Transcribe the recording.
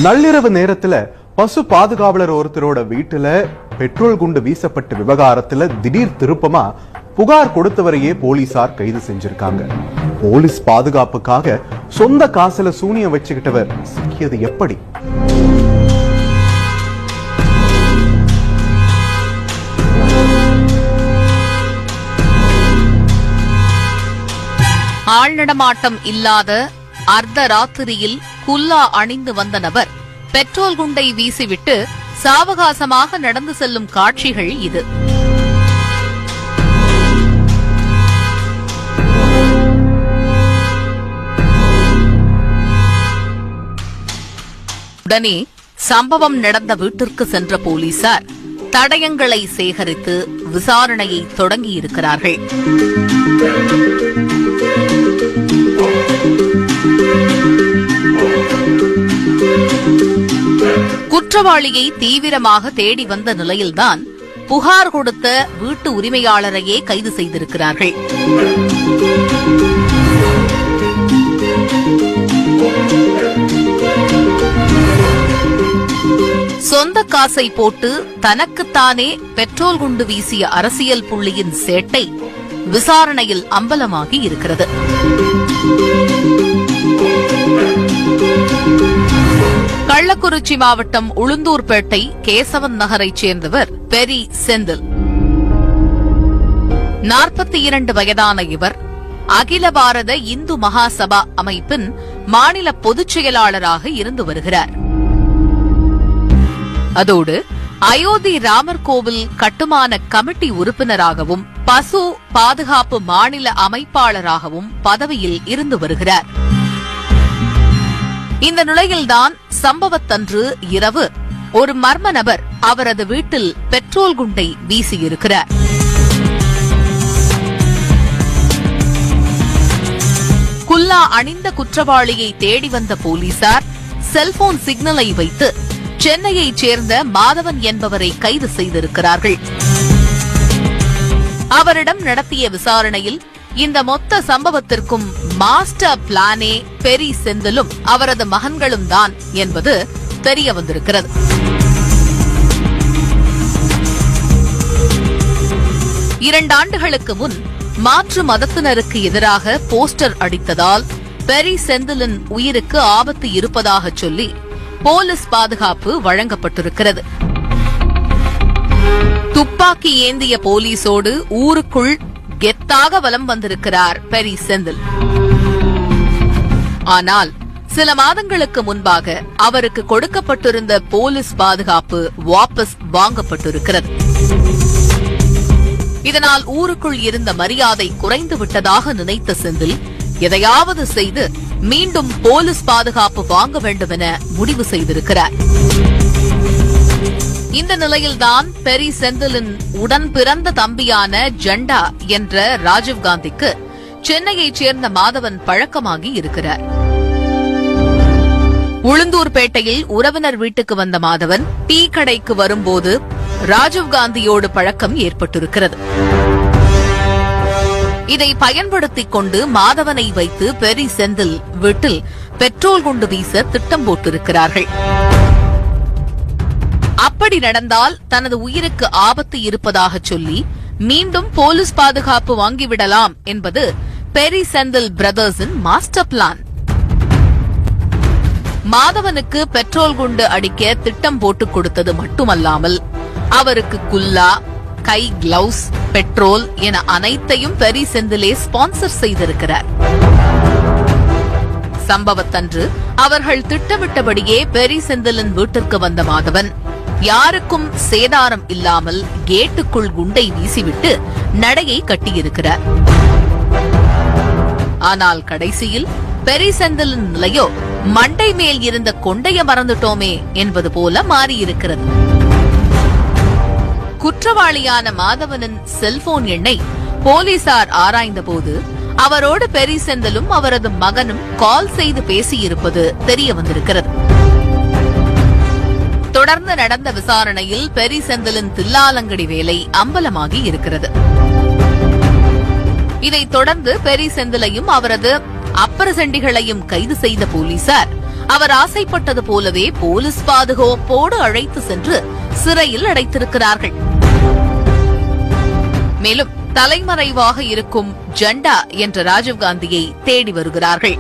நள்ளிரவு நேரத்துல பசு பாதுகாவலர் ஒருத்தரோட வீட்டுல பெட்ரோல் குண்டு வீசப்பட்ட விவகாரத்துல திடீர் திருப்பமா புகார் கொடுத்தவரையே போலீசார் கைது செஞ்சிருக்காங்க. போலீஸ் பாதுகாப்புக்காக சொந்த காசுல சூனியம் வச்சுக்கிட்டவர் சிக்கியது எப்படி? ஆழ்நடமாட்டம் இல்லாத அர்த்த ராத்திரியில் குல்லா அணிந்து வந்த நபர் பெட்ரோல் குண்டை வீசிவிட்டு சாவகாசமாக நடந்து செல்லும் காட்சிகள் இது. உடனே சம்பவம் நடந்த வீட்டிற்கு சென்ற போலீசார் தடயங்களை சேகரித்து விசாரணையை தொடங்கியிருக்கிறார்கள். குற்றவாளியை தீவிரமாக தேடி வந்த நிலையில்தான் புகார் கொடுத்த வீட்டு உரிமையாளரையே கைது செய்திருக்கிறார்கள். சொந்த காசை போட்டு தனக்குத்தானே பெட்ரோல் குண்டு வீசிய அரசியல் புள்ளியின் சேட்டை விசாரணையில் அம்பலமாகி இருக்கிறது. கள்ளக்குறிச்சி மாவட்டம் உளுந்தூர்பேட்டை கேசவன் நகரைச் சேர்ந்தவர் பெரி செந்தில். 42 வயதான இவர் அகில பாரத இந்து மகாசபா அமைப்பின் மாநில பொதுச் செயலாளராக இருந்து வருகிறார். அதோடு அயோத்தி ராமர் கோவில் கட்டுமான கமிட்டி உறுப்பினராகவும் பசு பாதுகாப்பு மாநில அமைப்பாளராகவும் பதவியில் இருந்து வருகிறார். இந்த நிலையில்தான் சம்பவத்தன்று இரவு ஒரு மர்ம நபர் அவரது வீட்டில் பெட்ரோல் குண்டை வீசியிருக்கிறார். குல்லா அணிந்த குற்றவாளியை தேடி வந்த போலீசார் செல்போன் சிக்னலை வைத்து சென்னையைச் சேர்ந்த மாதவன் என்பவரை கைது செய்திருக்கிறார்கள். அவரிடம் நடத்திய விசாரணையில் இந்த மொத்த சம்பவத்திற்கும் மாஸ்டர் பிளானே பெரி செந்திலும் அவரது மகன்களும் தான் என்பது தெரிய வந்திருக்கிறது. இரண்டாண்டுகளுக்கு முன் மாற்று மதத்தினருக்கு எதிராக போஸ்டர் அடித்ததால் பெரி செந்திலின் உயிருக்கு ஆபத்து இருப்பதாக சொல்லி போலீஸ் பாதுகாப்பு வழங்கப்பட்டிருக்கிறது. துப்பாக்கி ஏந்திய போலீசோடு ஊருக்குள் கெத்தாக வலம் வந்திருக்கிறார் பெரி செந்தில். ஆனால் சில மாதங்களுக்கு முன்பாக அவருக்கு கொடுக்கப்பட்டிருந்த போலீஸ் பாதுகாப்பு வாபஸ் வாங்கப்பட்டிருக்கிறது. இதனால் ஊருக்குள் இருந்த மரியாதை குறைந்து விட்டதாக நினைத்த செந்தில் எதையாவது செய்து மீண்டும் போலீஸ் பாதுகாப்பு வாங்க வேண்டும் என முடிவு செய்திருக்கிறார். இந்த நிலையில்தான் பெரி செந்திலின் உடன் பிறந்த தம்பியான ஜண்டா என்ற ராஜீவ்காந்திக்கு சென்னையைச் சேர்ந்த மாதவன் பழக்கமாகி இருக்கிறார். உளுந்தூர்பேட்டையில் உறவினர் வீட்டுக்கு வந்த மாதவன் டீ கடைக்கு வரும்போது ராஜீவ்காந்தியோடு பழக்கம் ஏற்பட்டிருக்கிறது. இதை பயன்படுத்திக் கொண்டு மாதவனை வைத்து பெரி செந்தில் வீட்டில் பெட்ரோல் குண்டு வீச திட்டம் போட்டிருக்கிறார்கள். அப்படி நடந்தால் தனது உயிருக்கு ஆபத்து இருப்பதாக சொல்லி மீண்டும் போலீஸ் பாதுகாப்பு வாங்கிவிடலாம் என்பது பெரி செந்தில் பிரதர்ஸின் மாஸ்டர் பிளான். மாதவனுக்கு பெட்ரோல் குண்டு அடிக்க திட்டம் போட்டுக் கொடுத்தது மட்டுமல்லாமல் அவருக்கு குல்லா, கை கிளவுஸ், பெட்ரோல் என அனைத்தையும் பெரி செந்திலே ஸ்பான்சர் செய்திருக்கிறார். சம்பவத்தன்று அவர்கள் திட்டமிட்டபடியே பெரி செந்திலின் வீட்டிற்கு வந்த மாதவன் யாருக்கும் சேதாரம் இல்லாமல் கேட்டுக்குள் குண்டை வீசிவிட்டு நடையை கட்டியிருக்கிறார். ஆனால் கடைசியில் பெரி செந்திலின் நிலையோ மண்டை மேல் இருந்த கொண்டைய மறந்துட்டோமே என்பது போல மாறியிருக்கிறது. குற்றவாளியான மாதவனின் செல்போன் எண்ணை போலீசார் ஆராய்ந்தபோது அவரோடு பெரி செந்திலும் அவரது மகனும் கால் செய்து பேசியிருப்பது தெரிய வந்திருக்கிறது. தொடர்ந்து நடந்த விசாரணையில் பெரி செந்திலின் தில்லாலங்கடி வேலை அம்பலமாகி இருக்கிறது. இதைத் தொடர்ந்து பெரி செந்திலையும் அவரது அப்பரசண்டிகளையும் கைது செய்த போலீசார் அவர் ஆசைப்பட்டது போலவே போலீஸ் பாதுகாப்போடு அழைத்து சென்று சிறையில் அடைத்திருக்கிறார்கள். மேலும் தலைமறைவாக இருக்கும் ஜண்டா என்ற ராஜீவ்காந்தியை தேடி வருகிறார்கள்.